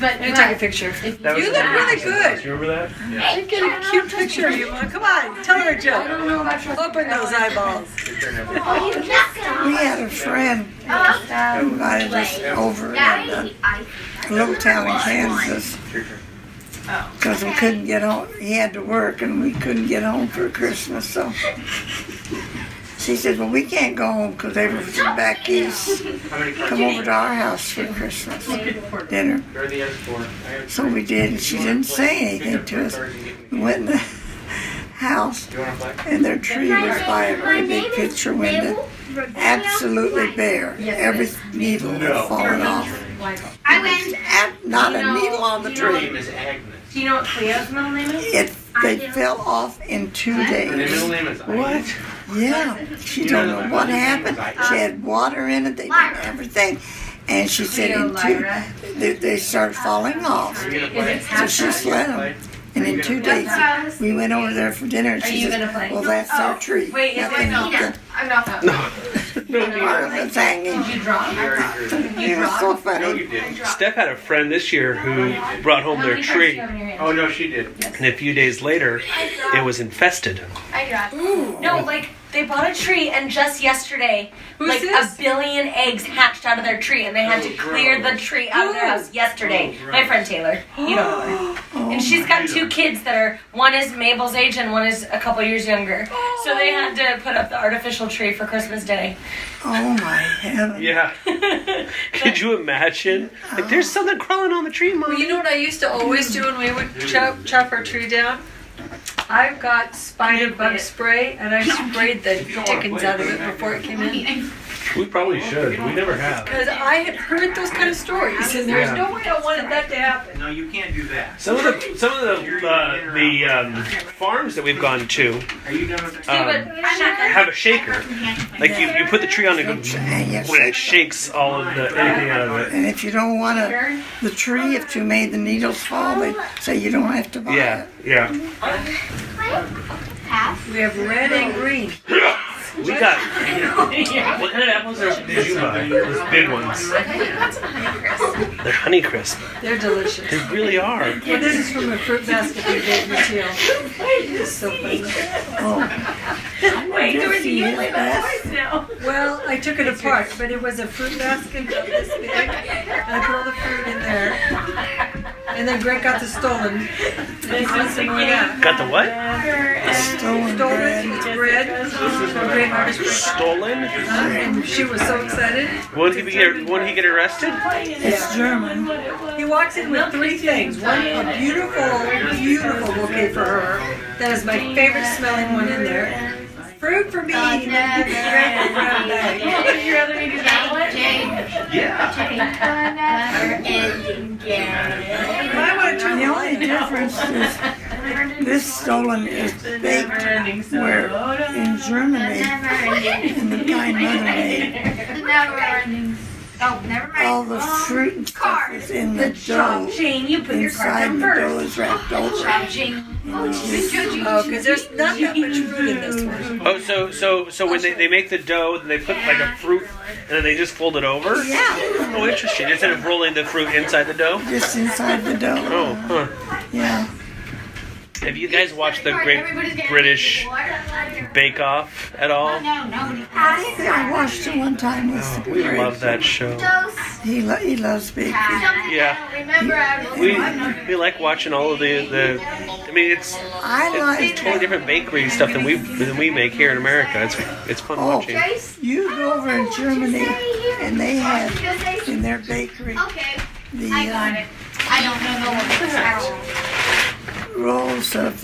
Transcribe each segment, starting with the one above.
Let me take a picture. You look really good. You remember that? Yeah. You get a cute picture of you. Come on, tell her a joke. Open those eyeballs. We had a friend who invited us over in a little town in Kansas because we couldn't get home. He had to work and we couldn't get home for Christmas, so she said, well, we can't go home because they were from back east. Come over to our house for Christmas dinner. So we did, and she didn't say anything to us. We went in the house, and their tree was by a very big picture window. Absolutely bare. Every needle had fallen off. Not a needle on the tree. Do you know what Cleo's middle name is? They fell off in 2 days. What? Yeah. She don't know what happened. She had water in it. They did everything. And she said they started falling off. So she just let them. And in 2 days, we went over there for dinner, and she said, well, that's our tree. Wait, nothing I'm not part of it's hanging. Did you draw? It was so funny. Steph had a friend this year who brought home their tree, Oh, no, she did. and a few days later, it was infested. No, like they bought a tree, and just yesterday, like this? 1 billion eggs hatched out of their tree, and they had to clear the tree out of their house yesterday. My friend Taylor, you don't know her, and she's got 2 kids that are, one is Mabel's age and one is a couple years younger. So they had to put up the artificial tree for Christmas Day. Oh, my heavens. Yeah. Could you imagine? Like, there's something crawling on the tree, Mom. Well, you know what I used to always do when we would chop our tree down? I've got spider bug spray, and I sprayed the dickens out of it before it came in. We probably should. We never have. Because I had heard those kind of stories, and there's no way I wanted that to happen. No, you can't do that. Some of the farms that we've gone to Are you done with have a shaker. Like you put the tree on and when it shakes all of the anything out of it. And if you don't want the tree, if you made the needles fall, they say you don't have to buy it. Yeah. We have red and green. We got. What kind of apples did you buy? Those big ones. They're Honeycrisp. They're delicious. They really are. Well, this is from a fruit basket we gave me too. It's so funny. Wait, Dorothy, you play that twice now. Well, I took it apart, but it was a fruit basket about this big, and I put all the fruit in there. And then Greg got the stolen. And he wants some more of that. Got the what? Stolen bread. Stolen bread. Great artist bread. Stolen? And she was so excited. Won't he get arrested? It's German. He walks in with 3 things. One, a beautiful, beautiful bouquet for her. That is my favorite smelling one in there. Fruit for me. And then gives Greg a brown bag. Would you rather me do that one? Yeah. I want to turn The only difference is this stolen is baked where in Germany, in the kind Mother made, all the fruit and stuff is in the dough. Jane, you put your card Inside down the dough first. is wrapped over. Oh, because there's not that much fruit in this one. Oh, so when they make the dough, then they put like a fruit, and then they just fold it over? Yeah, Oh, interesting. Instead of rolling the fruit inside the dough? just inside the dough. Oh, huh. Yeah. Have you guys watched the Great British Bake Off at all? I watched it one time with We love that show. He loves baking. Yeah. We like watching all of the I mean, it's totally different bakery stuff than we make here in America. It's fun watching. You go over in Germany, and they have in their bakery the I don't know what rolls of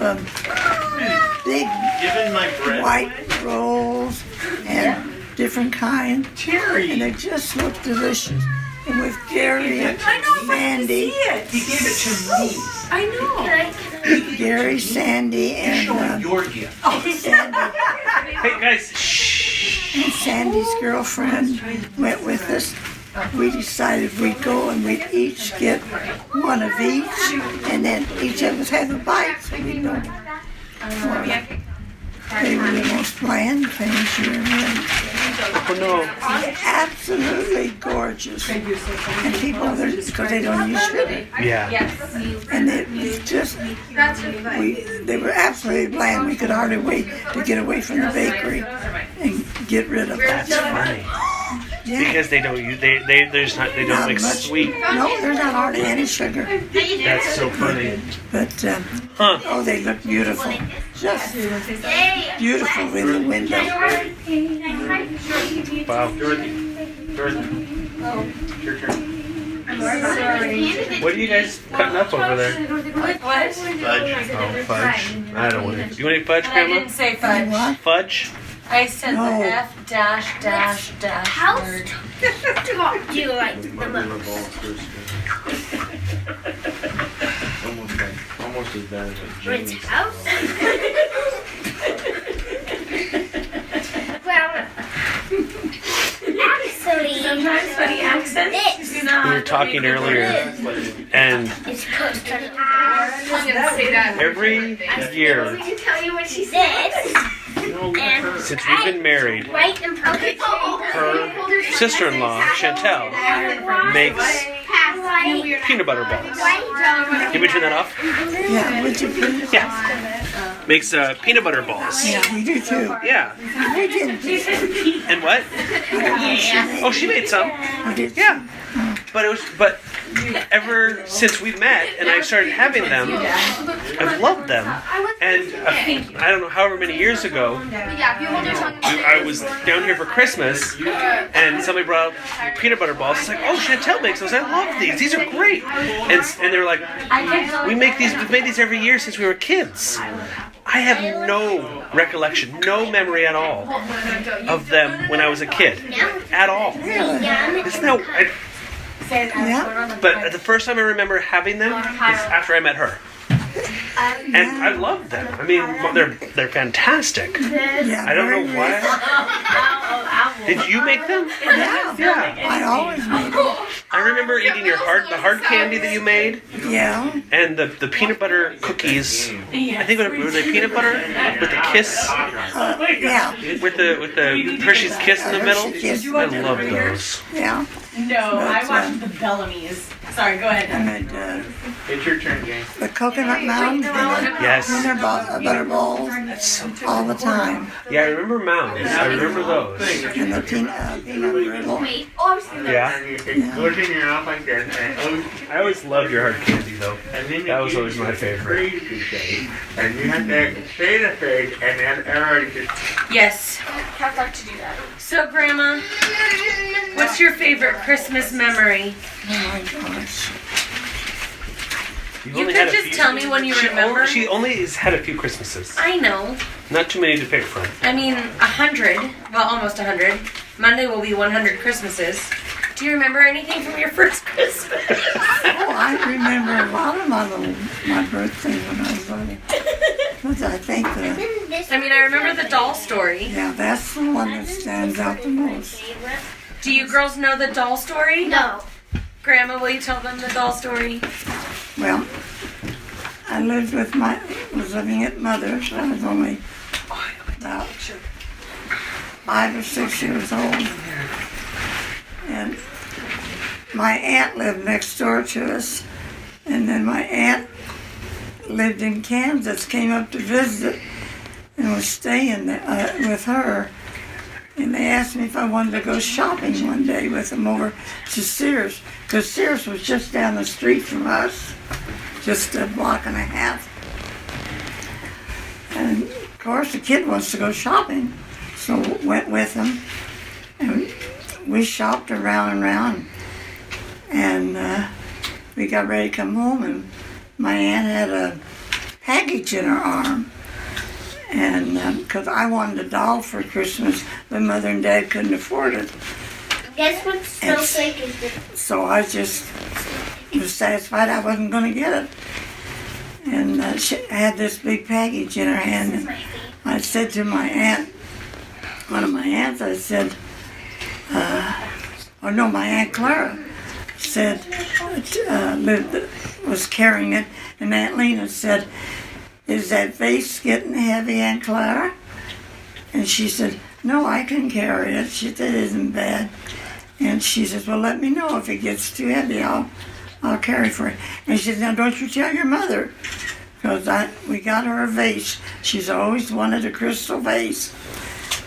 big Given my bread. white rolls and different kinds, and they just look delicious. And with Gary and Sandy, He gave it to me. I know. Gary, Sandy, Show and me your gift. Sandy. Hey guys, shh. And Sandy's girlfriend went with us. We decided we'd go and we'd each get one of each, and then each of us have a bite, so we know. They were the most bland things you ever had. Oh no. Absolutely gorgeous. And people, because they don't use sugar. Yeah. And they just, they were absolutely bland. We could hardly wait to get away from the bakery and get rid of that. That's funny. Yeah. Because they don't use they don't Not mix much. sweet. No, there's not hardly any sugar. That's so funny. But, Huh. oh, they look beautiful. Just beautiful in the window. Wow. Dorothy. Your turn. What are you guys cutting up over there? What? Fudge. Oh, fudge. I don't want it. You want any fudge, I Grandma? didn't say fudge. What? Fudge? I said No. the F dash dash dash House? word. What do you like the most? Almost as bad as Ritz Jamie's. house? Well, actually, Sometimes funny accents. this We were talking earlier, and is supposed to every year Let me tell you what she said. And since we've been married, white and purple. her sister-in-law, Chantel, makes peanut butter balls. Can we turn that off? Yeah, would you please? Yeah. Makes peanut butter balls. Yeah, we do too. Yeah. We didn't do that. And what? Oh, she made some. We did. Yeah. But ever since we met and I started having them, I've loved them. And I don't know, however many years ago, I was down here for Christmas and somebody brought up peanut butter balls. It's like, oh, Chantel makes those. I love these. These are great. And they were like, we've made these every year since we were kids. I have no recollection, no memory at all of them when I was a kid. At all. Isn't that... Yeah. But the first time I remember having them is after I met her. And I love them. I mean, they're fantastic. Yeah, I don't very know why. Did you make them? Yeah. I always made it. I remember eating the hard candy that you made, Yeah. and the peanut butter cookies. I think were they peanut butter with the kiss, Yeah. with the Hershey's Kiss in the middle. Kiss. I love those. Yeah. No, I watched the Bellamy's. Sorry, go ahead. And It's your turn, James. the coconut mounds and the Yes. peanut butter balls all the time. Yeah, I remember Mounds. I remember those. And the peanut brittle. Yeah. It goes in your mouth like that. I always loved your hard candy though. And then That was always my favorite. phrase to say, and you have to say the phrase, and then everybody just Yes. I'd like to do that. So, Grandma, what's your favorite Christmas memory? Oh my gosh. You've You only could had a just few- tell me when you remember. She only has had a few Christmases. I know. Not too many to pick from. I mean, 100. Well, almost 100. Monday will be 100 Christmases. Do you remember anything from your first Christmas? Oh, I remember a lot of my birthday when I was little. But I think I mean, I remember the doll story. yeah, that's the one that stands out the most. Do you girls know the doll story? No. Grandma, will you tell them the doll story? Well, I was living at Mother's. I was only about 5 or 6 years old. And my aunt lived next door to us. And then my aunt lived in Kansas, came up to visit and was staying with her. And they asked me if I wanted to go shopping one day with them over to Sears, because Sears was just down the street from us, just a block and a half. And of course the kid wants to go shopping, so went with them. And we shopped around and around, and we got ready to come home, and my aunt had a package in her arm. And because I wanted a doll for Christmas, but Mother and Dad couldn't afford it. Guess what snowflake is this? So I just was satisfied I wasn't going to get it. And she had this big package in her hand. And I said to my aunt, one of my aunts, I said, my Aunt Clara said, was carrying it. And Aunt Lena said, "Is that vase getting heavy, Aunt Clara?" And she said, no, I can carry it. She said, it isn't bad. And she says, well, let me know if it gets too heavy. I'll carry for it. And she said, now don't you tell your mother. Because we got her a vase. She's always wanted a crystal vase.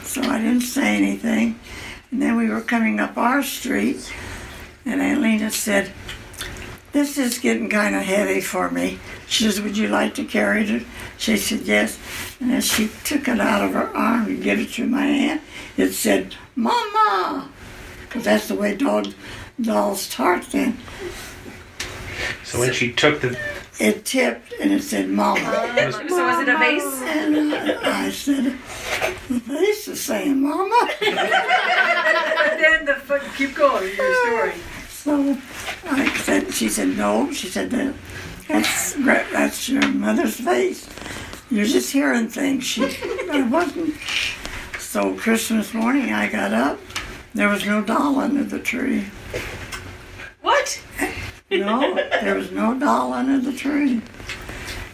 So I didn't say anything. And then we were coming up our street. And Aunt Lena said, this is getting kind of heavy for me. She says, would you like to carry it? She said, yes. And as she took it out of her arm and gave it to my aunt, it said, Mama! Because that's the way dolls talk then. So when she took the... It tipped and it said, Mama. So was it a vase? And I said, the vase is saying, Mama. Then keep going, your story. So I said, she said, no. She said, that's your mother's vase. You're just hearing things. I wasn't. So Christmas morning I got up. There was no doll under the tree. What? No, there was no doll under the tree.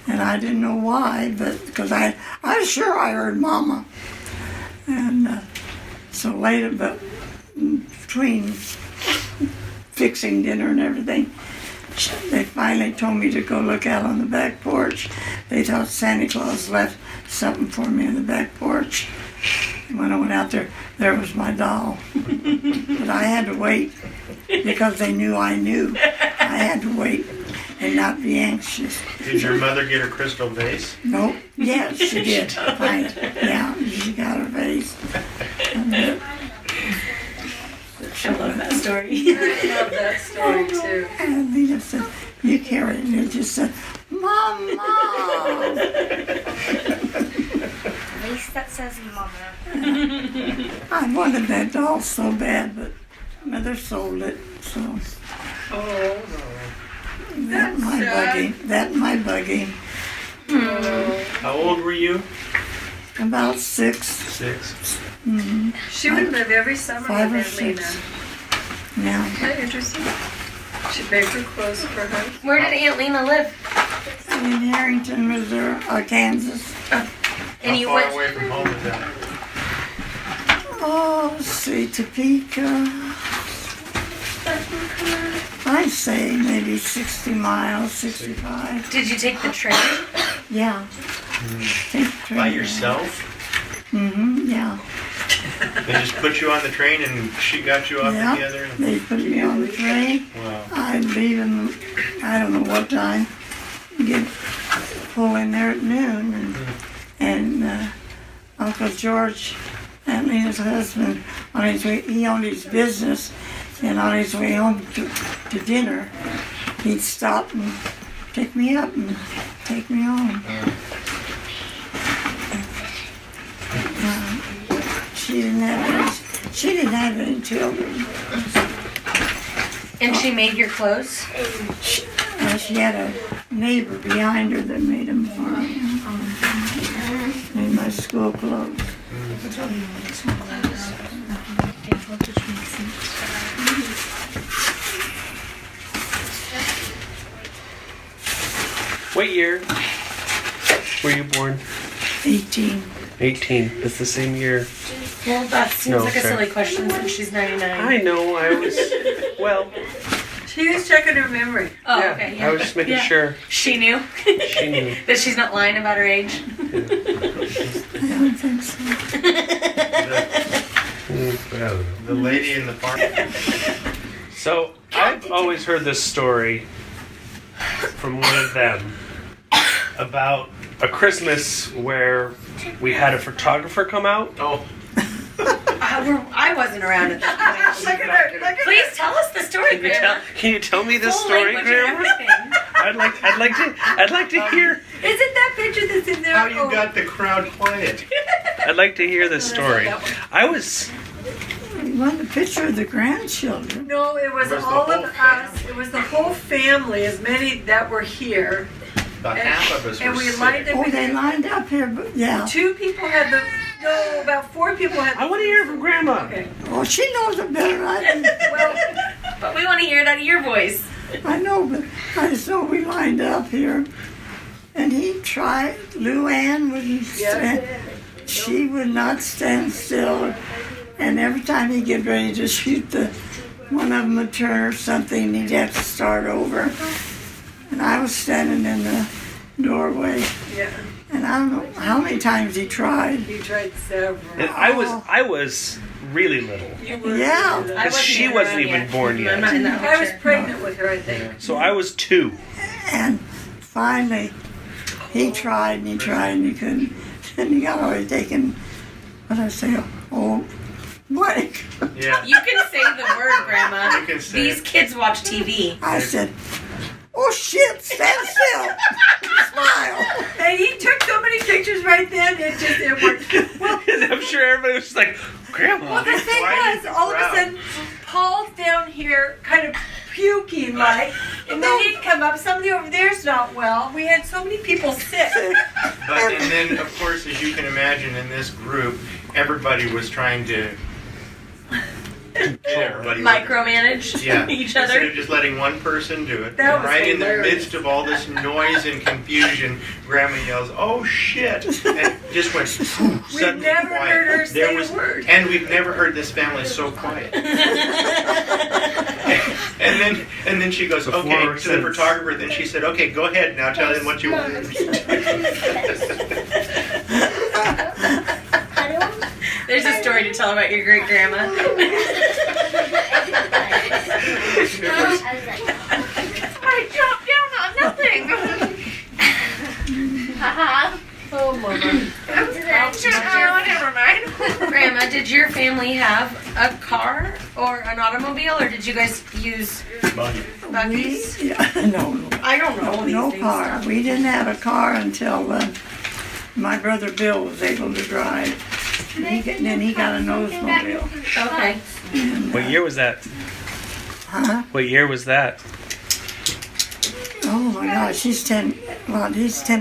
And I didn't know why, but because I was sure I heard Mama. And so later, but between fixing dinner and everything, they finally told me to go look out on the back porch. They thought Santa Claus left something for me on the back porch. And when I went out there, there was my doll. But I had to wait because they knew I knew. I had to wait and not be anxious. Did your mother get a crystal vase? Nope. Yes, she did. Fine. Yeah, she got her vase. I love that story. I love that story too. And Lena said, you carry it. And it just said, Mama. At least that says Mama. I wanted that doll so bad, but Mother sold it. So Oh, that my buggy. That my buggy. How old were you? About 6. 6. Mm-hmm. she would live every summer 5 or with Aunt Lena. 6. Yeah. Isn't that interesting? She baked her clothes for her. Where did Aunt Lena live? In Harrington, Missouri, Kansas. And you How far went. away from home is that? Oh, let's see, Topeka. I'd say maybe 60 miles, 65. Did you take the train? Yeah. Take the train. By yourself? Mm-hmm, yeah. They just put you on the train and she got you off Yeah. at the other end? They put me on the train. Wow. I'd leave in, I don't know what time, pull in there at noon. And Uncle George, Aunt Lena's husband, on his way, he owned his business, and on his way home to dinner, he'd stop and pick me up and take me home. She didn't have any children. And she made your clothes? She had a neighbor behind her that made them for me. Made my school clothes. What year were you born? 18. 18. It's the same year. Well, that seems No, like a fair. silly question since she's 99. I know, I was... Well, She was checking her memory. Oh, yeah, okay. I was just making sure She knew she knew. that she's not lying about her age. I don't think so. The lady in the park. So, I've always heard this story from one of them about a Christmas where we had a photographer come out. Oh. I wasn't around at that point. Look at her. Look at Please tell us the story, Grandma. Can you tell me this Full story, language and Grandma? everything. I'd like to hear. Is it that picture that's in there? How you got the crowd quiet? I'd like to hear this story. I was. You want a picture of the grandchildren? No, it was Was the all whole of us. It was the whole family, as many that were here. About half of us And were we sick. lined up. Oh, they lined up here, but yeah. 2 people had the. No, about 4 people had. I want to hear it from Grandma. Okay. Oh, she knows it better than I do. Well, But we want to hear it out of your voice. I know, but I just know we lined up here. And he tried, Lou Ann wouldn't stand. she would not stand still. And every time he'd get ready to shoot, one of them would turn or something, and he'd have to start over. And I was standing in the doorway. Yeah. And I don't know how many times he tried. You tried several. And I was really little. Yeah. Because she wasn't even born yet. I was pregnant with her, I think. So I was 2. And finally, he tried and he tried and he couldn't. And he got already taken, what did I say? Oh, blank. Yeah. You can say the word, Grandma. You can say These it. kids watch TV. I said, oh shit, stand still. Smile. And he took so many pictures right then, it worked. Well, I'm sure everybody was just like, Grandma. well, the thing Why was, did the all of a crowd- sudden, Paul's down here kind of puking like, and then he'd come up, somebody over there's not well. We had so many people sick. But and then, of course, as you can imagine, in this group, everybody was trying to get everybody Micromanage Yeah. each Instead other. of just letting one person do it. That was Right in the hilarious. midst of all this noise and confusion, Grandma yells, "Oh shit!" and just went suddenly never quiet. heard her There say a was, word. and we've never heard this family so quiet. and then she goes, Before "Okay," or to the since? photographer. Then she said, "Okay, go ahead now. Tell them what you want." There's a story to tell about your great grandma. I dropped down on nothing. Oh, Mama. Oh, never mind. Grandma, did your family have a car or an automobile, or did you guys use buggies? No, I don't know these no things. car. We didn't have a car until my brother Bill was able to drive. Then he got a nosebile. Okay. What year was that? Huh? What year was that? Oh my gosh, he's 10 or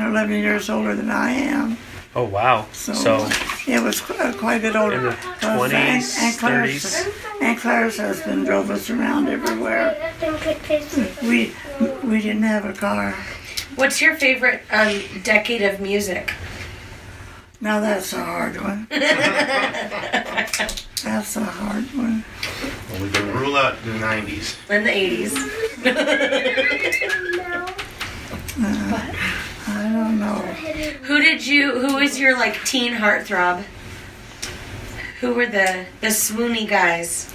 11 years older than I am. Oh, wow. So, So it was quite a bit older. in the 'Cause 20s, Aunt Claire's 30s? Aunt Claire's husband drove us around everywhere. We didn't have a car. What's your favorite decade of music? Now that's a hard one. That's a hard one. Well, we can rule out the 90s. In the 80s. I don't know. Who was your like teen heartthrob? Who were the swoony guys?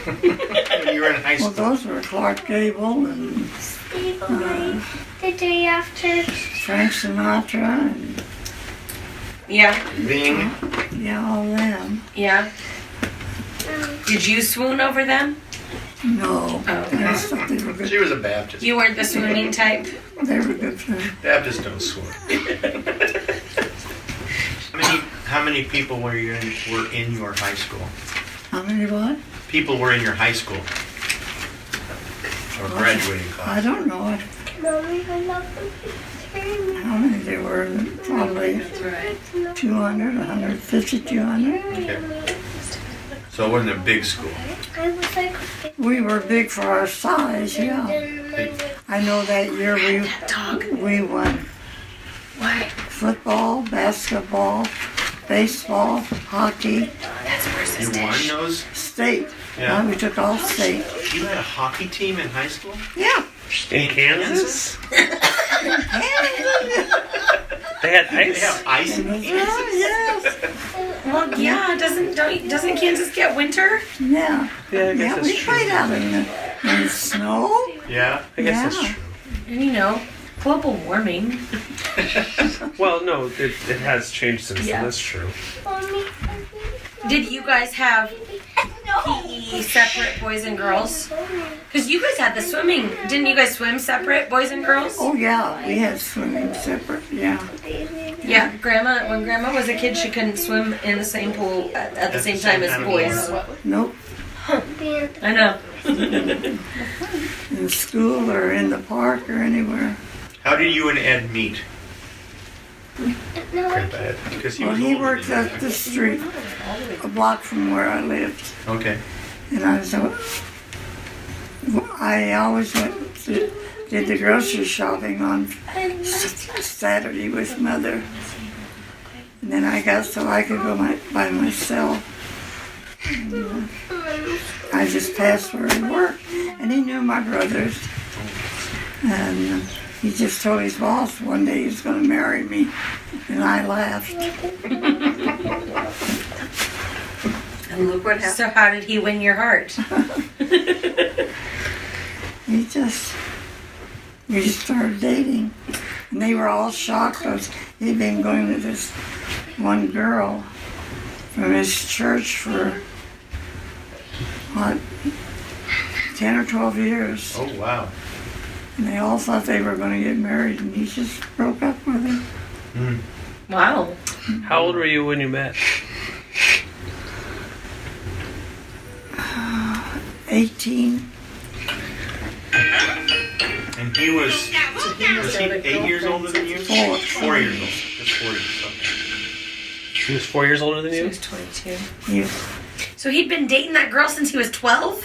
When you were in high Well, school. those were Clark Gable and The day after. Frank Sinatra and Yeah, Bing. yeah, all them. yeah. Did you swoon over them? No, Oh, I okay. just thought they were good. She was a Baptist. You weren't the swooning type? They were good for Baptists don't swoon. How many people were in your high school? How many what? People were in your high school or graduating I class. don't know Mommy, I love them. how many there were. Probably 200, 150, 200. Okay. So it wasn't a big school. I was like, We were big for our size, yeah. I know that year we won football, basketball, baseball, hockey, You won those? state. Yeah. We took all state. You had a hockey team in high school? Yeah. In Kansas? They had They ice? have ice in Kansas? Yes. Well, yeah. Doesn't Kansas get winter? Yeah. Yeah, I guess Yeah, that's we true. played out in the snow. Yeah. I guess that's Yeah. true. And you know, global warming. Well, no, it has changed since Yeah. then. That's true. Mommy. Did you guys have PE separate, boys and girls? Because you guys had the swimming. Didn't you guys swim separate, boys and girls? Oh yeah, we had swimming separate. Yeah. Yeah, when Grandma was a kid, she couldn't swim in the same pool at the same time as boys. Nope. I know. In school or in the park or anywhere. How did you and Ed meet? No, Grandpa Ed? Because he Well, was he older worked than you. up the street, a block from where I lived, Okay. and I always did the grocery shopping on Saturday with Mother. And then I got so I could go by myself. And, I just passed where he worked. And he knew my brothers. And he just told his boss one day he was going to marry me. And I laughed. And look what happened. So how did he win your heart? We just started dating. And they were all shocked because he'd been going with this one girl from his church for, what, 10 or 12 years. Oh, wow. And they all thought they were going to get married, and he just broke up with her. Mm. Wow. How old were you when you met? 18. And he was he 8 years older than you? 4. 4 years old. Just 4 years, okay. He was 4 years older than He you? was 22. He, So he'd been dating that girl since he was 12?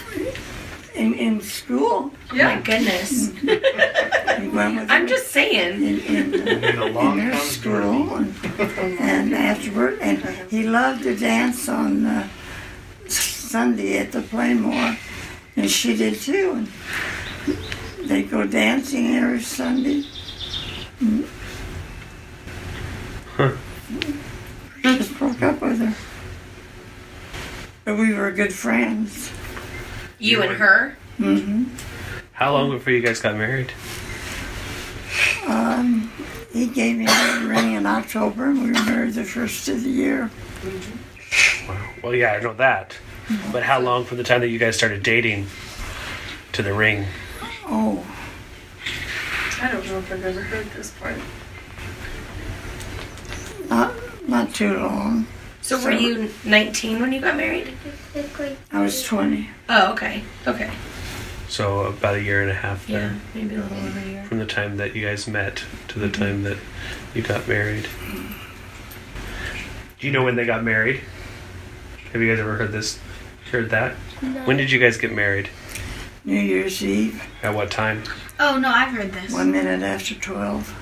in school, My goodness. he went with I'm her just saying. in then along their comes school, and afterward, and he loved to dance on Sunday at the Playmore, and she did too. And they go dancing every Sunday. Just broke up with her, but we were good friends. You and her? Hmm. How long before you guys got married? He gave me a ring in October, and we were married the first of the year. Wow. Well, yeah, I know that. But how long from the time that you guys started dating to the ring? Oh, I don't know if I've ever heard this part. not too long. So were you 19 when you got married? I was 20. Oh, okay. Okay. So about a year and a half Yeah, then. maybe a little over a year. From the time that you guys met to the time that you got married. Do you know when they got married? Have you guys ever heard that? No. When did you guys get married? New Year's Eve, At what time? Oh no, I've heard this. 1 minute after 12.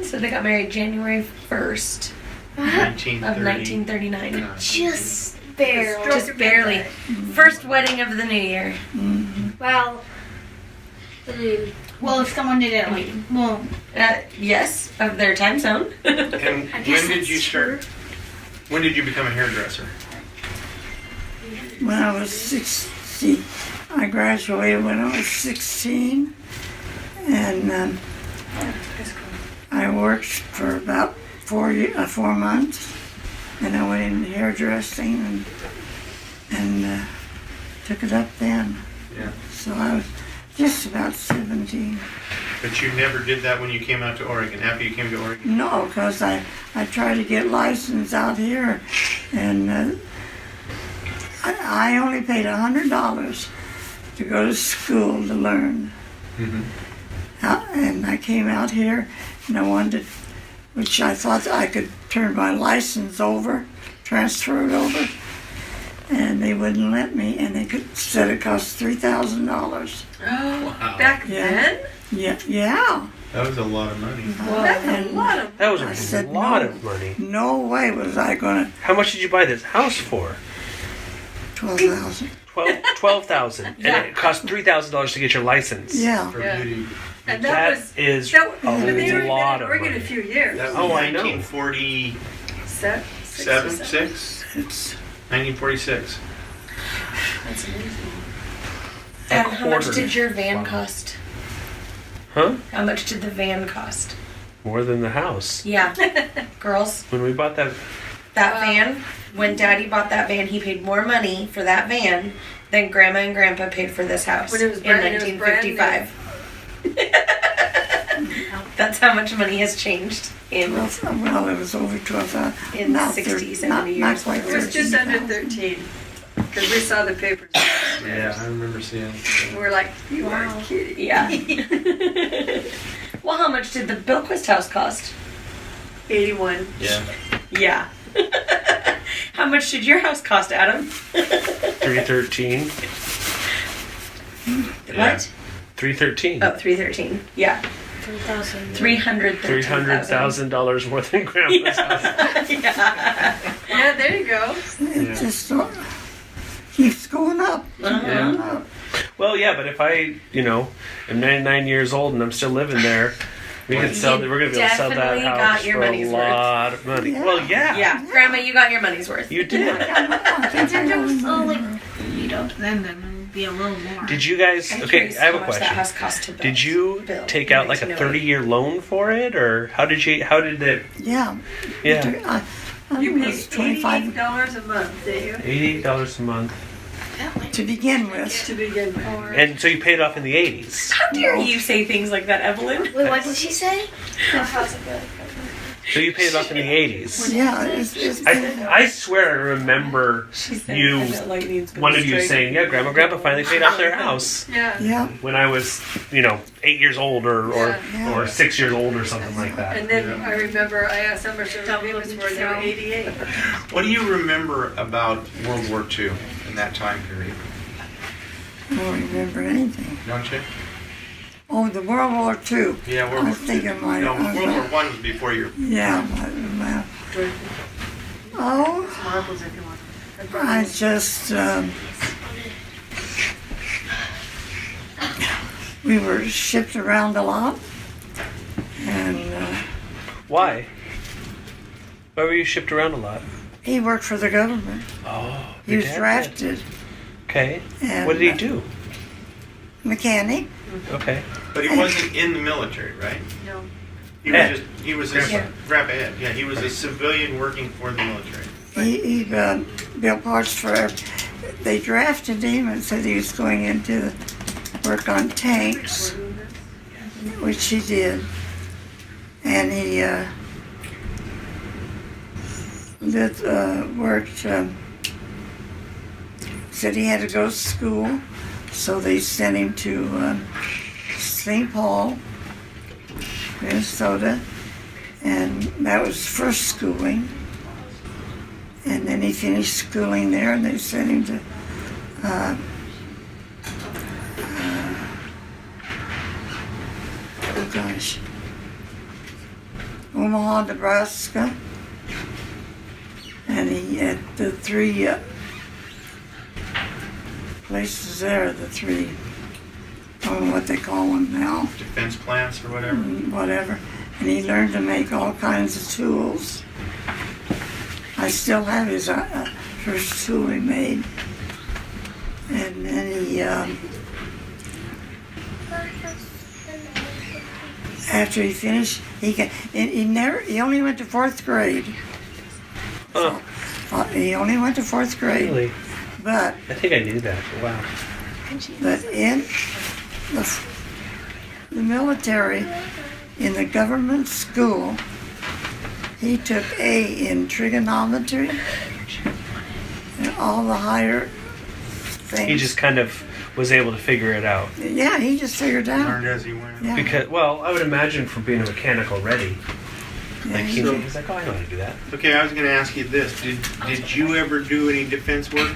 So they got married January 1st of 1930. 1939. Just barely. Just barely. First wedding of the new year. Well, well, if someone did it, like, well, Yes, of their time zone. And I guess when did you that's start? true. When did you become a hairdresser? When I was 16, I graduated when I was 16, and I worked for about 4 months, and I went into hairdressing and took it up then. Yeah. So I was just about 17. But you never did that when you came out to Oregon, after you came to Oregon? No, because I tried to get licensed out here, and I only paid $100 to go to school to learn. Mm-hmm. And I came out here, and I wanted to, which I thought I could turn my license over, transfer it over, and they wouldn't let me, and said it cost $3,000. Wow. Back Yeah. then? Yeah. That was a lot of money. That's a lot of. That was I a said lot no. of money. No way was I gonna How much did you buy this house for? $12,000. $12,000. And it cost $3,000 to get your license. Yeah. For Yeah. beauty. And That was is that, a but they were lot in of Oregon money. a few years. That was Oh, I know. 1947, Seven, 6? It's 1946. That's amazing. And how much quarter. did your van cost? Huh? How much did the van cost? More than the house. Yeah. Girls, When we bought that, that van, when Daddy bought that van, he paid more money for that van than Grandma and Grandpa paid for this house When it was in brand- it was brand new. 1955. That's how much money has changed in. well, it was over 12,000. In Not 60, 30, 70 not years. quite It was just under 13,000. 13. Because we saw the papers. Yeah, I remember seeing And it. we're like, you are kidding. Yeah. Well, how much did the Bilquist house cost? 81. Yeah. Yeah. How much did your house cost, Adam? 313. What? 313. Oh, 313. Yeah. $300,000 more than Grandma's house. Yeah, there you go. It just keeps going up. Yeah. Well, yeah, but if I, am 99 years old and I'm still living there, we're going to be able to sell that definitely house got your for a money's lot of money. Yeah. Well, yeah. Yeah, Grandma, you got your money's worth. You did. Then it'll be a little more. Did you guys? I'm Okay, curious I have how a much that question. house cost to build. Did you take out like a 30-year loan for it, or how did it? Yeah. Yeah, I You think it paid was $25 $88 a month, did you? $88 a month, to begin with. To begin with. and so you paid off in the 80s. How dare you say things like that, Evelyn? Wait, what did she say? So you paid it off in the 80s. Yeah, it's I swear I remember you, one of you saying, "Yeah, Grandpa finally paid off their house." Yeah. yeah. When I was, 8 years old or Yeah. or 6 years old or something like that. And then I remember I asked how much their payments were, they were 88. What do you remember about World War II in that time period? I don't remember anything. Don't you? Oh, the World War II. Yeah, I World War was thinking II. my. No, World War I was before your. Yeah. Oh, Marbles if you want. I just. We were shipped around a lot, and Why? Why were you shipped around a lot? he worked for the government. Oh, He your was dad did. drafted. Okay. And, What did he do? Mechanic. Okay. But he wasn't in the military, right? No. He was a Grandpa Ed. Yeah, he was a civilian working for the military. He built parts for. They drafted him and said he was going into work on tanks, which he did, and he worked. Said he had to go to school, so they sent him to St. Paul, Minnesota, and that was first schooling. And then he finished schooling there, and they sent him to Omaha, Nebraska, and he had the three places there, the three, I don't know what they call them now, Defense plants or whatever. whatever, and he learned to make all kinds of tools. I still have his first tool he made, and then he, after he finished, he only went to fourth grade. Huh. He only went to fourth grade, Really? but I think I knew that. Wow. in the military, in the government school, he took A in trigonometry and all the higher things. He just kind of was able to figure it out. Yeah, he just figured it out. Learned as he went. Yeah. Because, well, I would imagine from being a mechanic already. Yeah, Like he- he's like, oh, I know how to do that. Okay, I was going to ask you this. Did you ever do any defense work?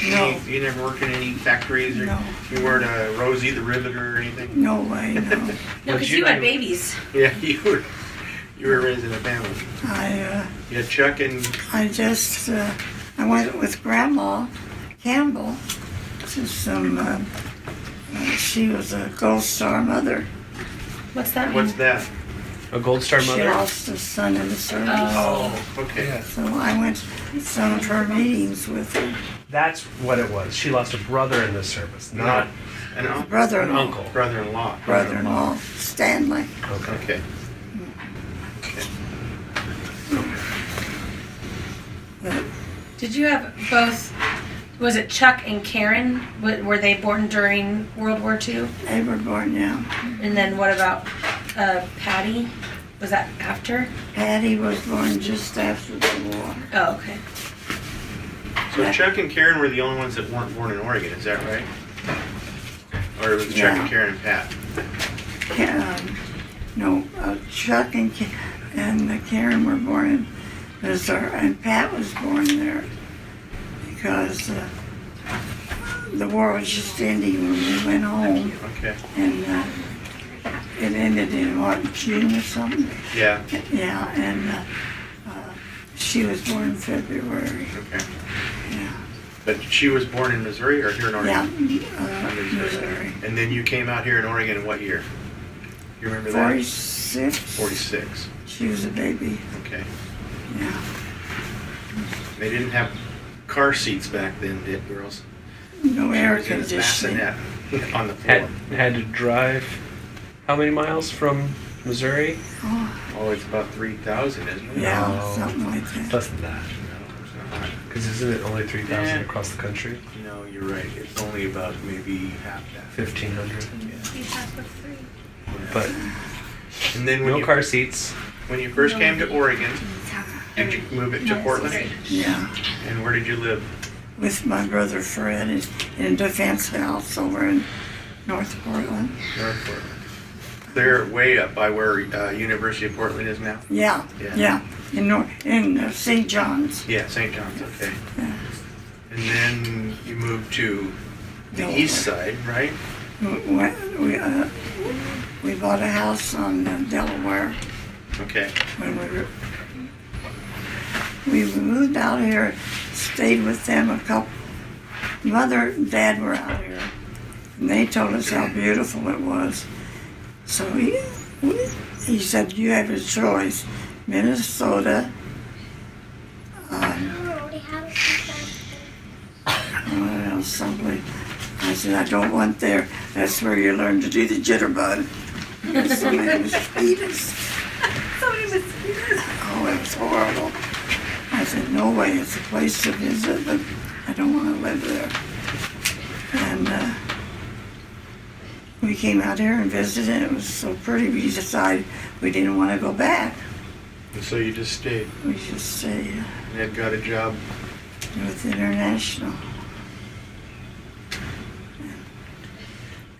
No. You never worked in any factories? Or No. You weren't a Rosie the Riveter or anything? No way, no. No, Would because you you had do- babies. Yeah, you were raised in a family. You had Chuck and I went with Grandma Campbell to some, she was a Gold Star mother. What's that mean? what's that? A Gold Star She mother? lost a son in the service. Oh, okay. So I went to some of her meetings with her. That's what it was. She lost a brother in the service, not An an Brother-in-law. uncle. brother-in-law. Brother-in-law, Stanley. Okay. Okay. Did you have both? Was it Chuck and Karen? Were they born during World War II? They were born, yeah. And then what about Patty? Was that after? Patty was born just after the war. Oh, okay. So Chuck and Karen were the only ones that weren't born in Oregon, is that right? Or was it Chuck Yeah. and Karen and Pat? Chuck and Karen were born in Missouri, and Pat was born there because the war was just ending when we went home, Okay. and it ended in what, June or something? Yeah. Yeah, and she was born in February. Okay. Yeah. But she was born in Missouri or here in Oregon? Yeah, Missouri. And then you came out here in Oregon in what year? You remember that? 46. 46. She was a baby. Okay. Yeah. They didn't have car seats back then, did girls? No air She was in a conditioning. bassinet on the floor. Had to drive how many miles from Missouri? Oh, it's about 3,000, isn't it? Yeah, No. something like that. Less than that. No, it's not. Because isn't it only 3,000 Yeah. across the country? No, you're right. It's only about maybe half that. 1,500. Yeah. But And then when no you car seats. when you first came to Oregon, did you move it to Portland? Yeah. And where did you live? With my brother Fred in a defense house over in North Portland. North Portland. They're way up by where University of Portland is now. Yeah, Yeah. yeah. In St. John's. Yeah, St. John's. Okay. Yeah. And then you moved to the Delaware. east side, right? We bought a house on Delaware Okay. when we moved out here, stayed with them a couple. Mother and Dad were out here, and they told us how beautiful it was. So he said, you have a choice, Minnesota, someplace. I said, I don't want there. That's where you learn to do the jitterbug. There's so many mosquitoes. Oh, it was horrible. I said, no way, it's a place to visit, but I don't want to live there. And we came out here and visited, and it was so pretty, we decided we didn't want to go back. And so you just stayed We should stay and had got a job. with International.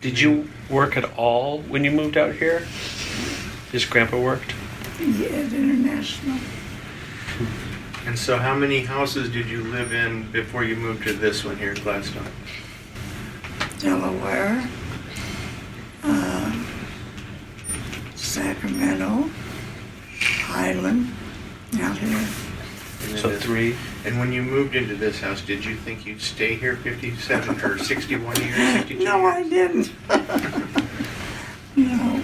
Did you work at all when you moved out here? Just Grandpa worked? Yeah, at International. And so how many houses did you live in before you moved to this one here in Gladstone? Delaware, Sacramento, Highland, out here. And then So this- 3. And when you moved into this house, did you think you'd stay here 57 or 61 years, 62 No, years? I didn't. No.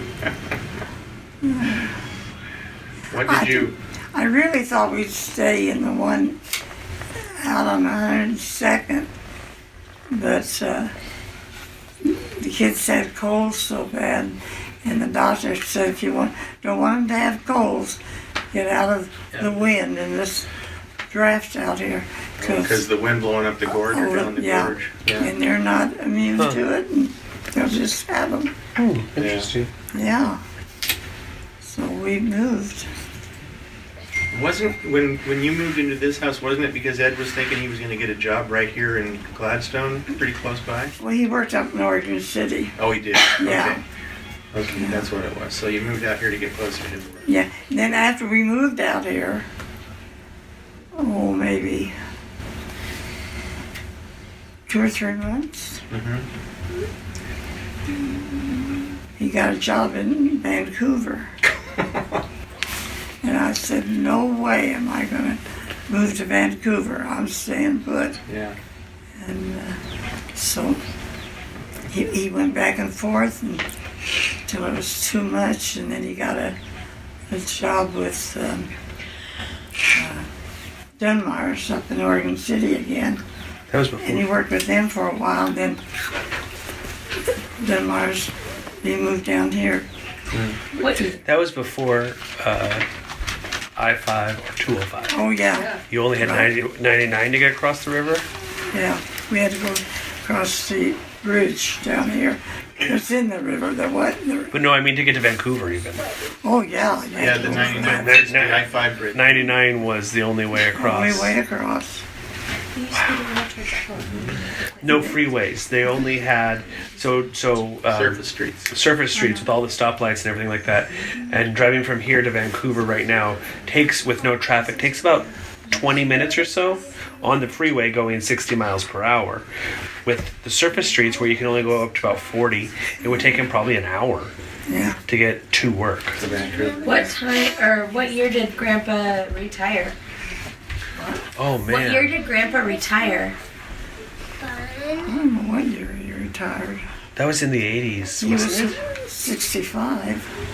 What did you... I really thought we'd stay in the one out on 102nd, but the kids had colds so bad, and the doctor said if you don't want them to have colds, get out of the wind in this draft out here. Because the wind blowing up the gorge or down the gorge? Yeah. And they're not immune to it, and they'll just have them. Interesting. Yeah. So we moved. Wasn't, when you moved into this house, wasn't it because Ed was thinking he was going to get a job right here in Gladstone, pretty close by? Well, he worked up in Oregon City. Oh, he did? Yeah. Okay. Okay, that's what it was. So you moved out here to get closer to him. Yeah. And then after we moved out here, oh, maybe 2 or 3 months, he got a job in Vancouver. And I said, no way am I going to move to Vancouver. I'm staying put. Yeah. And so he went back and forth until it was too much. And then he got a job with Dunmar's up in Oregon City again. That was And he before. worked with them for a while. And then Dunmar's, he moved down here. That was before I-5 or 205. Oh, yeah. You only had 99 to get across the river? Yeah, we had to go across the bridge down here. It's in the river, the what? But no, I mean to get to Vancouver even. Oh, yeah. you Yeah, had to the go 99 from bridge, that- the I-5 bridge. 99 was the only way the across. only way across. No freeways. They only had Surface streets. surface streets with all the stoplights and everything like that. And driving from here to Vancouver right now takes, with no traffic, takes about 20 minutes or so on the freeway going 60 miles per hour. With the surface streets where you can only go up to about 40, it would take him probably an hour to get to work. What time or what year did Grandpa retire? Oh man. What year did Grandpa retire? I don't know what year he retired. That was in the 80s, He wasn't was it? 65.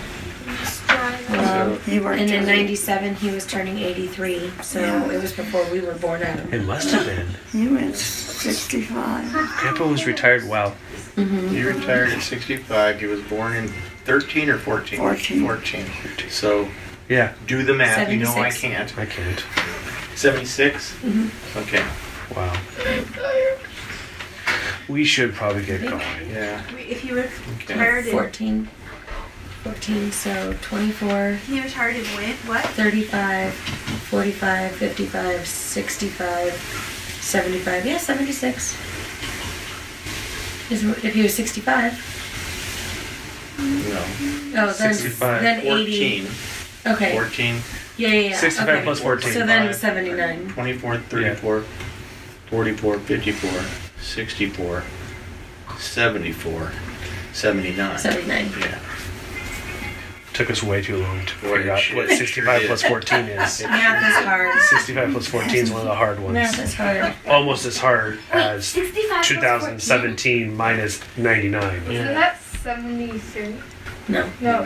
Well, He worked and in till- '97 he was turning 83, so it was before we were born out. It must have been. He went 65. Grandpa was retired well. He retired at 65. He was born in 13 or 14? 14. So Yeah, do the math. You know I 76. can't. I can't. 76? Okay. Wow. We should probably get going. Yeah. If you were Okay. retired in, 14, so 24, he retired in what? 35, 45, 55, 65, 75. Yeah, 76. If he was 65. No. Oh, then 65. then 80. 14. Okay. 14. Yeah. 65 okay. plus 14. So then 79. 24, 34, 44, 54, 64, 74, 79. 79. Yeah. Took us way too long to Boy, figure out shit, what it 65 sure plus did. 14 is. Math is hard. 65 plus 14 is one of the hard ones. Math is hard. Almost as hard as 65 plus 2017 minus 99. So that's 73. No. No.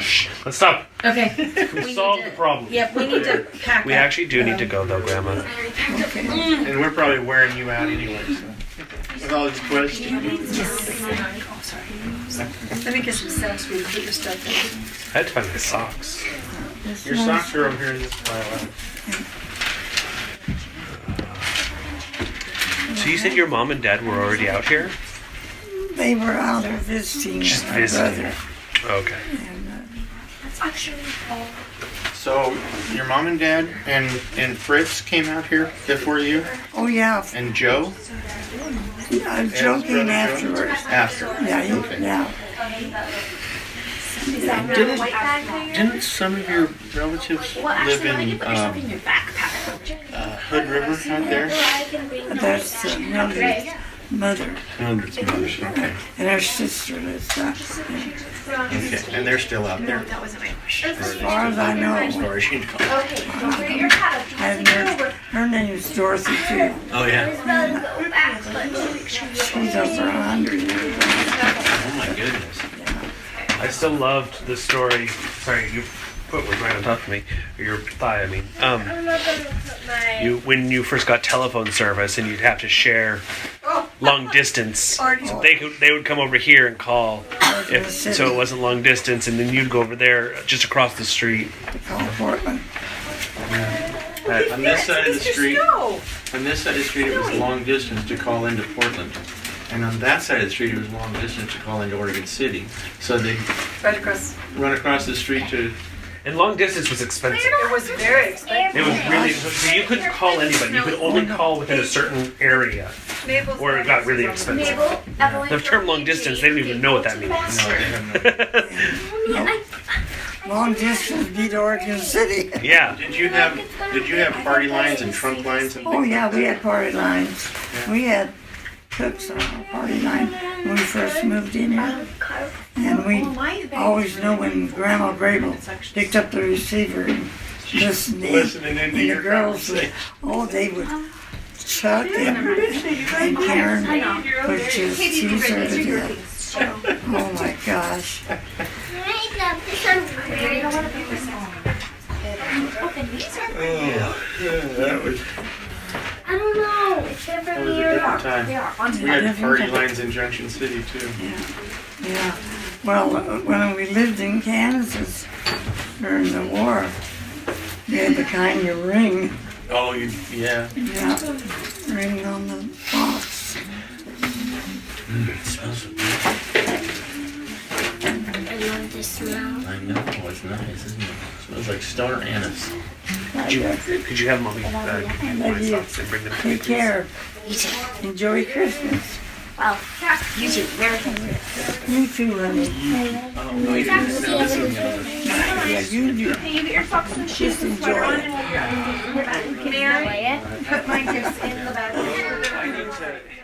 Let's stop. Okay. We solved the problem. Yep, we need to pack We up. actually do need to go though, Grandma. And we're probably wearing you out anyway. So. With all these questions. Let me get some socks where you put your stuff in. I had to find my socks. Your socks are over here in this pile. So you said your mom and dad were already out here? They were out there visiting Just my visiting. brother. Okay. And, That's actually all. So your mom and dad and Fritz came out here before you, oh yeah, and Joe Joe came afterwards. after. Yeah, Okay. yeah. Is that Didn't- a white bag there? Didn't some of your relatives Well, live actually, let me in put your stuff in your backpack. Hood River out there? I can bring them. That's Mildred's mother, Okay. and her sister lives out there. Okay. And they're still out there. That wasn't my question. As far as I know, As far as you know. Okay, don't forget your hat. I haven't heard. Her name is Dorothy too. Oh yeah. It's about to go back, but She's over 100 years old. Oh my goodness. I still loved the story. Sorry, your foot was right on top of me. Or your thigh, I mean. I'm not gonna put my. When you first got telephone service and you'd have to share long distance. They would come over here and call if so it wasn't long distance, and then you'd go over there just across the street. Called Portland. On this side of the street, it was long distance to call into Portland. And on that side of the street, it was long distance to call into Oregon City. So they'd Right across. run across the street to. And long distance was expensive. It was very expensive. It was really so you couldn't call anybody. You could only call within a certain area, Mabel's or it got really expensive. Mabel, Evelyn. The term long distance, they don't even know what that means. Long distance beat Oregon City. Yeah. Did you have party lines and trunk lines and Oh things? yeah, we had party lines. We had cooks on our party line when we first moved in here. And we always know when Grandma Grable picked up the receiver and listened in. Listening into And the your girls would, they would Chuck and Karen would just tease her to death. Oh my gosh. That was I don't know. It's different a here. different time. We had party lines in Junction City too. Yeah. Well, when we lived in Kansas during the war, we had the kind you ring. Oh, yeah. Yeah. Ring on the box. It smells so good. I love the smell. I know. It's nice, isn't it? It smells like stoner anise. Could you have mommy Love you. socks and bring them to me, Take please? care. You too. Enjoy Christmas. Well, you too. Very good. You too, honey. Oh, no, you didn't. No, this isn't gonna. Yeah, you Can you get your socks and shoes just and enjoy sweater on it. and we'll be in the bag? Can I put my gifts in the bag? I need to